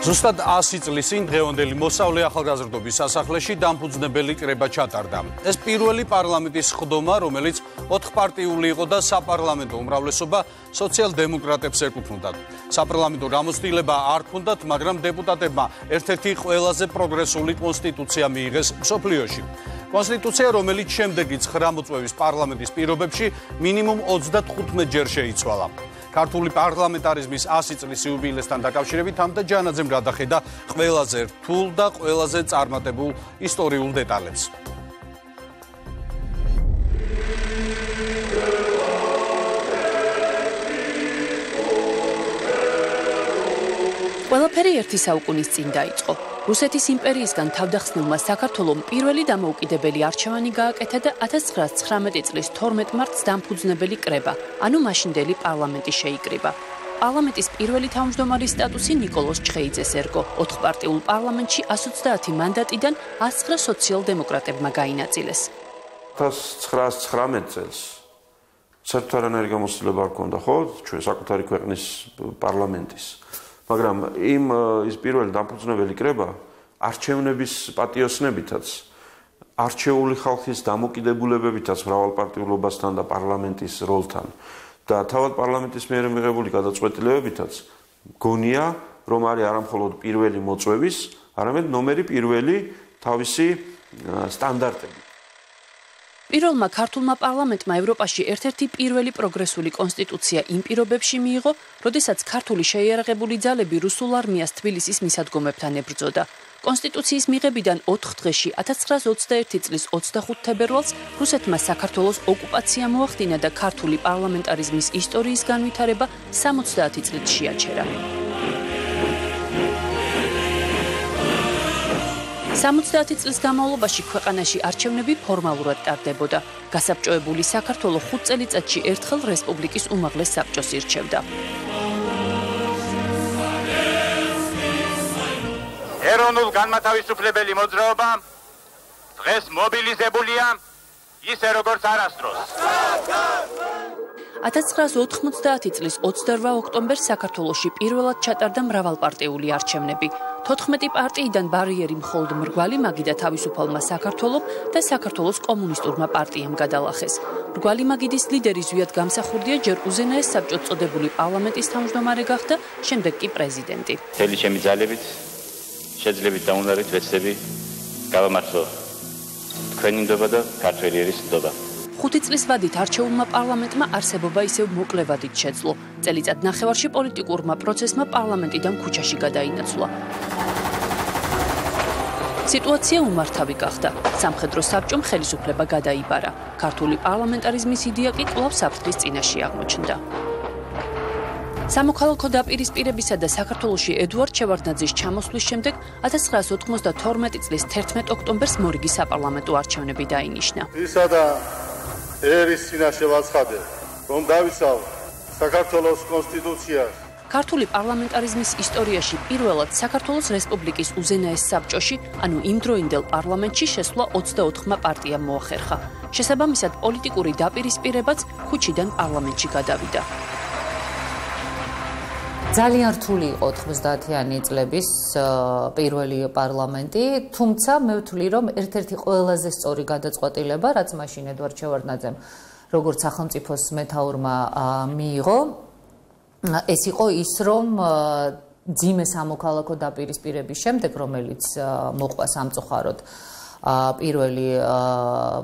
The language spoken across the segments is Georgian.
ზუსტად 100 წლის წინ დღევანდელი მოსავლე ახალგაზრდობის სასახლეში დამფუძნებელი კრება ჩატარდა. ეს პირველი პარლამენტის ხდომა, რომელიც 4 პარტიული იყო და საპარლამენტო უმრავლესობა სოციალ-დემოკრატებს ეკუთვნოდა. საპარლამენტო გამოცდილება არ ჰქონდათ, მაგრამ დეპუტატებმა ერთ-ერთი ყველაზე პროგრესული კონსტიტუცია მიიღეს მსოფლიოში. კონსტიტუცია, რომელიც შემდეგი 9 მოწვევის პარლამენტის პირობებში მინიმუმ 35 ჯერ შეიცვალა. ქართული პარლამენტარიზმის 100 წლის იუბილესთან დაკავშირებით თამთა ჯანაძემ გადახედა ყველაზე რთულ და ყველაზე წარმატებულ ისტორიულ დეტალებს. ყველაფერი ერთი საუკუნის წინ დაიწყო. რუსეთის იმპერიისგან თავდახსნილმა საქართველომ პირველი დამოუკიდებელი არჩევანი გააკეთა და 1919 წლის 12 მარტს დამფუძნებელი კრება, ანუ მაშინდელი პარლამენტი შეიკრიბა. პარლამენტის პირველი თავმჯდომარის სტატუსი ნიკოლოზ ჩხეიძეს ერგო. 4 პარტიულ პარლამენტში 130 მანდატიდან 109 სოციალ-დემოკრატებმა გაინაწილეს. 1919 წელს საერთოდ არანაირი გამოცდილება არ ჰქონდა, ხო, ჩვენ საკუთარი ქვეყნის პარლამენტის. მაგრამ ის პირველი დამფუძნებელი კრება არჩევნების პატიოსნებითაც, არჩეული ხალხის დამოკიდებულებებითაც მრავალპარტიულობასთან და პარლამენტის როლთან და თავად პარლამენტის მიერ მიღებული გადაწყვეტილებებითაც გონია, რომ არის არამხოლოდ პირველი მოწვევის, არამედ ნომერი პირველი თავისი სტანდარტები. პირველმა ქართულმა პარლამენტმა ევროპაში ერთ-ერთი პირველი პროგრესული კონსტიტუცია იმ პირობებში მიიღო, როდესაც ქართული შეიარაღებული ძალები რუსულ არმიას თბილისის მისადგომებთან ებრძოდა. კონსტიტუციის მიღებიდან 4 დღეში 1921 წლის 25 თებერვალს რუსეთმა საქართველოს ოკუპაცია მოახდინა და ქართული პარლამენტარიზმის ისტორიის განვითარება 70 წლით შეაჩერა. 70 წლის განმავლობაში ქვეყანაში არჩევნები ფორმალურად ტარდებოდა. გასაბჭოებული საქართველო 5 წელიწადში ერთხელ რესპუბლიკის უმაღლეს საბჭოს ირჩევდა. ეროვნულ განმათავისუფლებელი მოძრაობა დღეს მობილიზებულია ისე როგორც არასდროს. 1990 წლის 28 ოქტომბერს საქართველოში პირველად ჩატარდა მრავალპარტიული არჩევნები. 14 პარტიიდან ბარიერი მხოლოდ მრგვალი მაგიდა თავისუფალმა საქართველომ და საქართველოს კომუნისტურმა პარტიამ გადალახეს. მრგვალი მაგიდის ლიდერი ზვიად გამსახურდია ჯერ უზენაეს საბჭოთ წოდებული პარლამენტის თავმჯდომარე გახდა, შემდეგ კი პრეზიდენტი. მთელი ჩემი ძალებით, შეძლებით და უნარით ვეცდები გავამართლო თქვენი ნდობა და ქართველი ერის ნდობა. 5 წლის ვადით არჩეულმა პარლამენტმა არსებობა ისევ მოკლევადით შეძლო. წელიწად ნახევარში პოლიტიკურმა პროცესმა პარლამენტიდან ქუჩაში გადაინაცვლა. სიტუაცია უმართავი გახდა. სამხედრო საბჭომ ხელისუფლება გადაიბარა. ქართული პარლამენტარიზმის იდეა კი კვლავ საფრთხის წინაშე აღმოჩნდა. სამოქალაქო დაპირისპირებისა და საქართველოში ედუარდ შევარდნაძის ჩამოსვლის შემდეგ 1992 წლის 11 ოქტომბერს მორიგი საპარლამენტო არჩევნები დაინიშნა. ისა და ერის წინაშე ვაცხადე, რომ დავიცავ საქართველოს კონსტიტუციას. ქართული პარლამენტარიზმის ისტორიაში პირველად საქართველოს რესპუბლიკის უზენაეს საბჭოში, ანუ იმდროინდელ პარლამენტში შესვლა 24 პარტიამ მოახერხა. შესაბამისად, პოლიტიკური დაპირისპირებაც ქუჩიდან პარლამენტში გადავიდა. ძალიან რთული იყო 90-იანი წლების პირველი პარლამენტი, თუმცა მე ვთვლი, რომ ერთ-ერთი ყველაზე სწორი გადაწყვეტილება, რაც მაშინ ედუარდ შევარდნაძემ როგორც სახელმწიფოს მეთაურმა მიიღო, ეს იყო ის, რომ ძიმე სამოქალაქო დაპირისპირების შემდეგ, რომელიც მოყვა სამწუხაროდ პირველი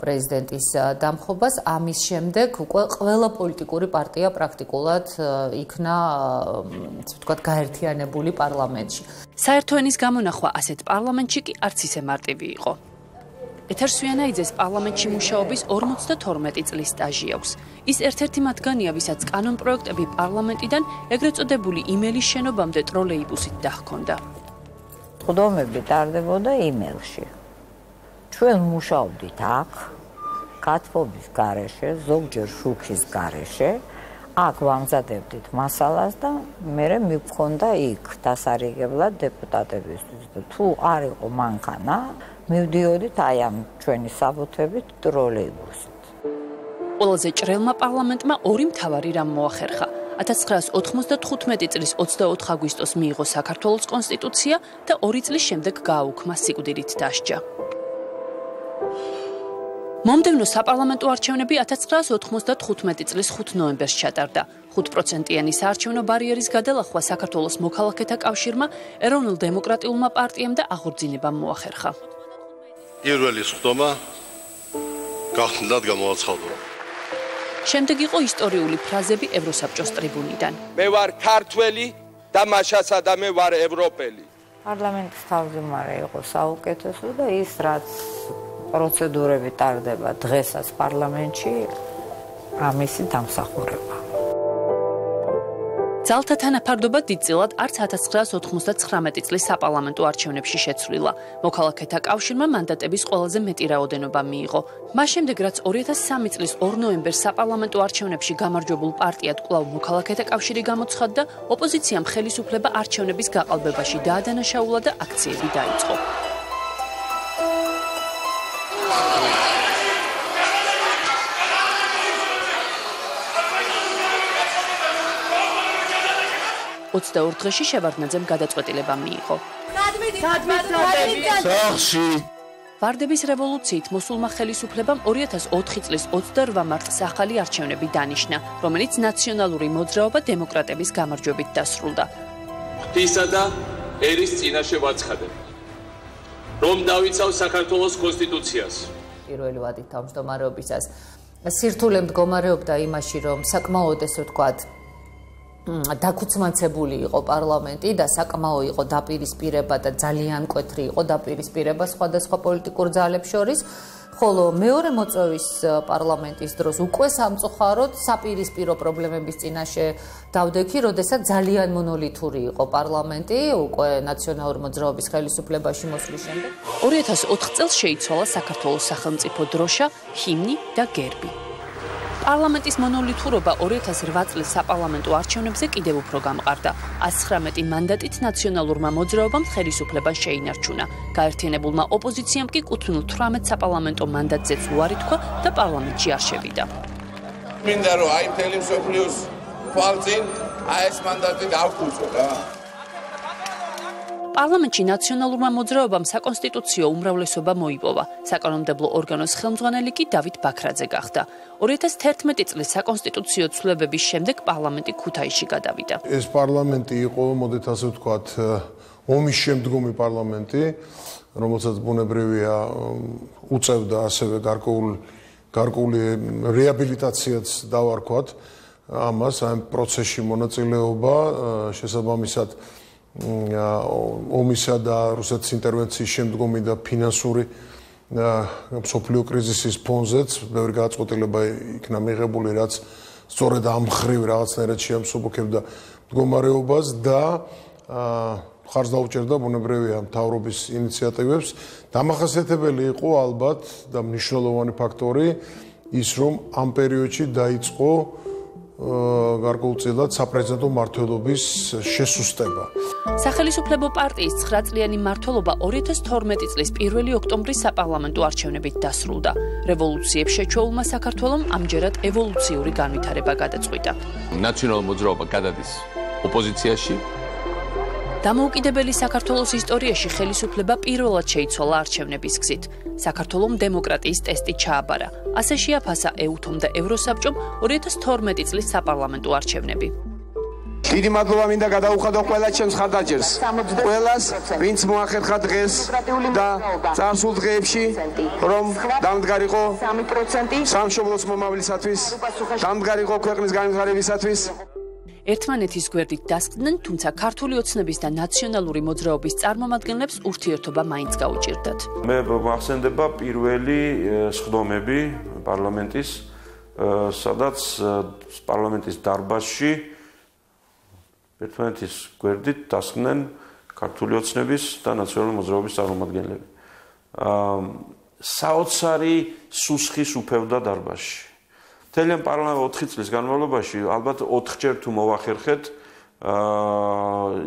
პრეზიდენტის დამხობას, ამის შემდეგ უკვე ყველა პოლიტიკური პარტია პრაქტიკულად იქნა, ასე ვთქვათ, გაერთიანებული პარლამენტში. საერთო ენის გამონახვა ასეთ პარლამენტში კი არც ისე მარტივი იყო. ეთერ სვიანაიძეს პარლამენტში მუშაობის 52 წლის სტაჟი აქვს. ის ერთ-ერთი მათგანია, ვისაც კანონპროექტები პარლამენტიდან ეგრეთ წოდებული იმელის შენობამდე ტროლეიბუსით დაჰქონდა. ხდომები ტარდებოდა იმელში. ჩვენ მუშაობდით აქ, გათბობის გარეშე, ზოგჯერ შუქის გარეშე, აქ ვამზადებდით მასალას და მერე მივქონდა იქ დასარიგებლად დეპუტატებისთვის. თუ არ იყო მანქანა, მივდიოდით აი ამ ჩვენი საბუთებით ტროლეიბუსით. ყველაზე ჭრელმა პარლამენტმა ორი მთავარი რამ მოახერხა. 1995 წლის 24 აგვისტოს მიიღო საქართველოს კონსტიტუცია და 2 წლის შემდეგ გააუქმა სიკვდილით დასჯა. მომდევნო საპარლამენტო არჩევნები 1995 წლის 5 ნოემბერს ჩატარდა. 5%-იანი საარჩევნო ბარიერის გადალახვა საქართველოს მოქალაქეთა კავშირმა, ეროვნულ დემოკრატიულმა პარტიამ და აღორძინებამ მოახერხა. პირველი სხდომა გახსნილად გამოაცხადა. შემდეგ იყო ისტორიული ფრაზები ევროსაბჭოს ტრიბუნიდან. მე ვარ ქართველი და მაშასა და მე ვარ ევროპელი. პარლამენტის თავმჯდომარე იყო საუკეთესო და ის რაც პროცედურები ტარდება დღესაც პარლამენტში ამისი დამსახურება. ძალთა თანაფარდობა დიდწილად არც 1999 წლის საპარლამენტო არჩევნებში შეცვლილა. მოქალაქეთა კავშირმა მანდატების ყველაზე მეტი რაოდენობა მიიღო. მას შემდეგ, რაც 2003 წლის 2 ნოემბერს საპარლამენტო არჩევნებში გამარჯვებულ პარტიად კვლავ მოქალაქეთა კავშირი გამოცხადდა, ოპოზიციამ ხელისუფლება არჩევნების გაყალბებაში დაადანაშაულა და აქციები დაიწყო. Ოცდაორ დღეში შევარდნაძემ გადაწყვეტილება მიიღო. ვარდების რევოლუციით მოსულმა ხელისუფლებამ 2004 წლის 28 მარტს ახალი არჩევნები დანიშნა, რომელიც ნაციონალური მოძრაობა დემოკრატების გამარჯვებით დასრულდა. ღვთისა და ერის წინაშე ვაცხადებ, რომ დავიცავ საქართველოს კონსტიტუციას. პირველი ვადით თავმჯდომარეობისას სირთულე მდგომარეობდა იმაში, რომ საკმაოდ ესე ვთქვათ დაქუცმაცებული იყო პარლამენტი და საკმაო იყო დაპირისპირება და ძალიან მკვეთრი იყო დაპირისპირება სხვადასხვა პოლიტიკურ ძალებს შორის, ხოლო მეორე მოწვევის პარლამენტის დროს უკვე სამწუხაროდ საპირისპირო პრობლემების წინაშე დავდექი, როდესაც ძალიან მონოლითური იყო პარლამენტი უკვე ნაციონალური მოძრაობის ხელისუფლებაში მოსვლის შემდეგ. 2004 წელს შეიცვალა საქართველოს სახელმწიფო დროშა, ჰიმნი და გერბი. პარლამენტის მონოლითურობა 2008 წლის საპარლამენტო არჩევნებზე კიდევ უფრო გამყარდა. 119 მანდატით ნაციონალურმა მოძრაობამ ხელისუფლება შეინარჩუნა. გაერთიანებულმა ოპოზიციამ კი კუთვნილ 18 საპარლამენტო მანდატზეც უარი თქვა და პარლამენტში არ შევიდა. მინდა რომ აი მთელი მსოფლიოს თვალწინ აი ეს მანდატი დავხუცო რა. პარლამენტში ნაციონალურმა მოძრაობამ საკონსტიტუციო უმრავლესობა მოიპოვა. საკანონმდებლო ორგანოს ხელმძღვანელი კი დავით ბაქრაძე გახდა. 2011 წლის საკონსტიტუციო ცვლილებების შემდეგ პარლამენტი ქუთაისში გადავიდა. ეს პარლამენტი იყო, მოდით ასე ვთქვათ, ომის შემდგომი პარლამენტი, რომელსაც ბუნებრივია უწევდა ასევე გარკვეული რეაბილიტაციაც დავარქვათ ამას, ამ პროცესში მონაწილეობა, შესაბამისად ომისა და რუსეთის ინტერვენციის შემდგომი და ფინანსური მსოფლიო კრიზისის ფონზეც ბევრი გადაწყვეტილება იქნა მიღებული, რაც სწორედ ამ მხრივ რაღაცნაირად შეამსუბუქებდა მდგომარეობას და მხარს დაუჭერდა ბუნებრივია მთავრობის ინიციატივებს. დამახასიათებელი იყო ალბათ და მნიშვნელოვანი ფაქტორი ის, რომ ამ პერიოდში დაიწყო გარკვეულწილად საპრეზიდენტო მმართველობის შესუსტება. სახელისუფლებო პარტიის 9 წლიანი მმართველობა 2012 წლის 1 ოქტომბრის საპარლამენტო არჩევნებით დასრულდა. რევოლუციებს შეჩოულმა საქართველომ ამჯერად ევოლუციური განვითარება გადაწყვიტა. ნაციონალურ მოძრაობა გადადის ოპოზიციაში. დამოუკიდებელი საქართველოს ისტორიაში ხელისუფლება პირველად შეიცვალა არჩევნების გზით. საქართველომ დემოკრატიის ტესტი ჩააბარა. ასე შეაფასა ეუთომ და ევროსაბჭომ 2012 წლის საპარლამენტო არჩევნები. დიდი მადლობა მინდა გადაუხადო ყველა ჩემს ხარდაჭერს. ყველას, ვინც მოახერხა დღეს და წარსულ დღეებში, რომ დამდგარიყო 3% სამშობლოს მომავლისათვის, დამდგარიყო ქვეყნის განვითარებისათვის. ერთმანეთის გვერდით დასკდნენ, თუმცა ქართული ოცნების და ნაციონალური მოძრაობის წარმომადგენლებს ურთიერთობა მაინც გაუჭირდათ. მე მახსენდება პირველი სხდომები პარლამენტის, სადაც პარლამენტის დარბაზში ერთმანეთის გვერდით დასკდნენ ქართული ოცნების და ნაციონალური მოძრაობის წარმომადგენლები. საოცარი სუსხის უფევდა დარბაზში. Თელიან პარლამენტი 4 წლის განმავლობაში ალბათ 4ჯერ თუ მოვახერხეთ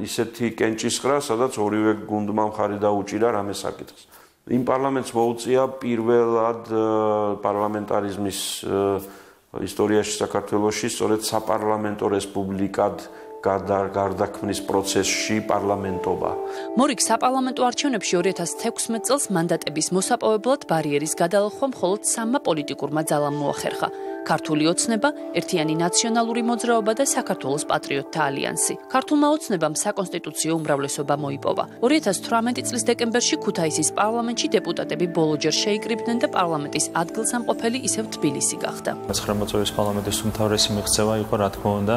ისეთი კენჭისყრა, სადაც ორივე გუნდმა მხარი დაუჭირა რამე საკითხს. იმ პარლამენტს მოუწია პირველად პარლამენტარიზმის ისტორიაში საქართველოში სწორედ საპარლამენტო რესპუბლიკად გარდაქმნის პროცესში პარლამენტობა. მორიგ საპარლამენტო არჩევნებში 2016 წელს მანდატების მოსაპოვებლად ბარიერის გადალახვა მხოლოდ 3 პოლიტიკურმა ძალამ მოახერხა: ქართული ოცნება, ერთიანი ნაციონალური მოძრაობა და საქართველოს პატრიოტთა ალიანსი. ქართულმა ოცნებამ საკონსტიტუციო უმრავლესობა მოიპოვა. 2018 წლის დეკემბერში ქუთაისის პარლამენტში დეპუტატები ბოლოჯერ შეიკრიბნენ და პარლამენტის ადგილსამყოფელი ისევ თბილისი გახდა. 9 მოწვევის პარლამენტის უმთავრესი მიღწევა იყო, რა თქმა უნდა,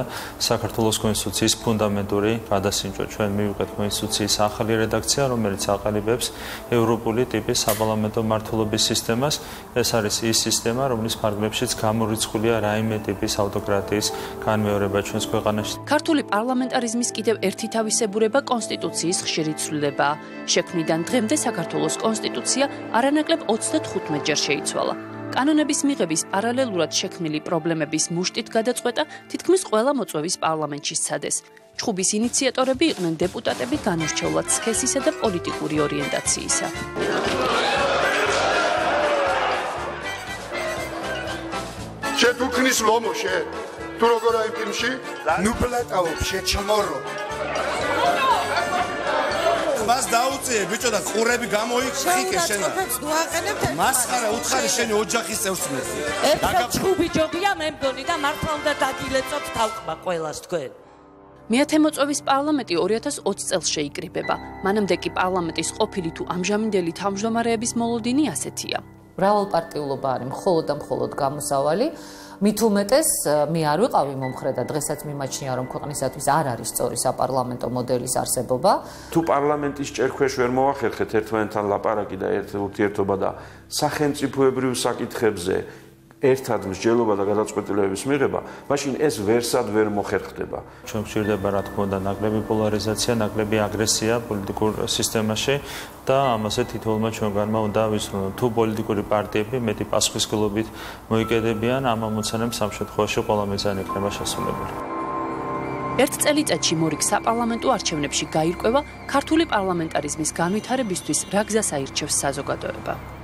საქართველოს კონსტიტუციის ფუნდამენტური გადასინჯვა. ჩვენ მივიღეთ კონსტიტუციის ახალი რედაქცია, რომელიც აყალიბებს ევროპული ტიპის საპარლამენტო მმართველობის სისტემას. ეს არის ის სისტემა, რომლის ფარგლებშიც გამორიცხულია რაიმე ტიპის ავტოკრატიის განმეორება ჩვენს ქვეყანაში. ქართული პარლამენტარიზმის კიდევ ერთი თავისებურება კონსტიტუციის ხშირი ცვლილებაა. შექმნიდან დღემდე საქართველოს კონსტიტუცია არანაკლებ 35 ჯერ შეიცვალა. კანონების მიღების პარალელურად შექმნილი პრობლემების მუშტით გადაწყვეტა თითქმის ყველა მოწვევის პარლამენტში სცადეს. ჩხუბის ინიციატორები იყვნენ დეპუტატები განურჩევლად სქესისა და პოლიტიკური ორიენტაციისა. შეთუქნის ლომოშე თუ როგორ აი ფილმში ნუ პლეტაობ შეჩმორო მას დაუწიე ბიჭო და ყურები გამოიხიკე შენა მასხარა უთხარი შენი ოჯახის წევს მეცი ეხლა ჩხუბი ჯობია მე მგონი და მართლა უნდა დაგილეწოთ თავკმა ყველას თქვენ. მეათე მოწვევის პარლამენტი 2020 წელს შეიკრიბება. მანამდე კი პარლამენტის ყოფილი თუ ამჟამინდელი თავმჯდომარეების მოლოდინი ასეთია. მრავალპარტიულობა არის მხოლოდ და მხოლოდ გამოსავალი. მით უმეტეს მე არ ვიყავი მომხრე და დღესაც მიმაჩნია რომ ქვეყნისათვის არ არის სწორი საპარლამენტო მოდელის არსებობა. თუ პარლამენტის ჭერქვეშ ვერ მოახერხეთ ერთმანეთთან ლაპარაკი და ურთიერთობა და სახელმწიფოებრივ საკითხებზე ერთად მსჯელობა და გადაწყვეტილებების მიღება, მაშინ ეს ვერსად ვერ მოხერხდება. ჩვენ გვჭირდება, რა თქმა უნდა, ნაკლები პოლარიზაცია, ნაკლები აგრესია პოლიტიკურ სისტემაში და ამაზე თითოეულმა ჩვენგანმა უნდა ვისწრუნოთ. თუ პოლიტიკური პარტიები მეტი პასუხისმგებლობით მოიკედებიან, ამ ამოცანებს ამ შემთხვევაში ყველა მიზანი იქნება შესრულებული. ერთ წელიწადში მორიგ საპარლამენტო არჩევნებში გაირკვევა ქართული პარლამენტარიზმის განვითარებისთვის რა გზას აირჩევს საზოგადოება.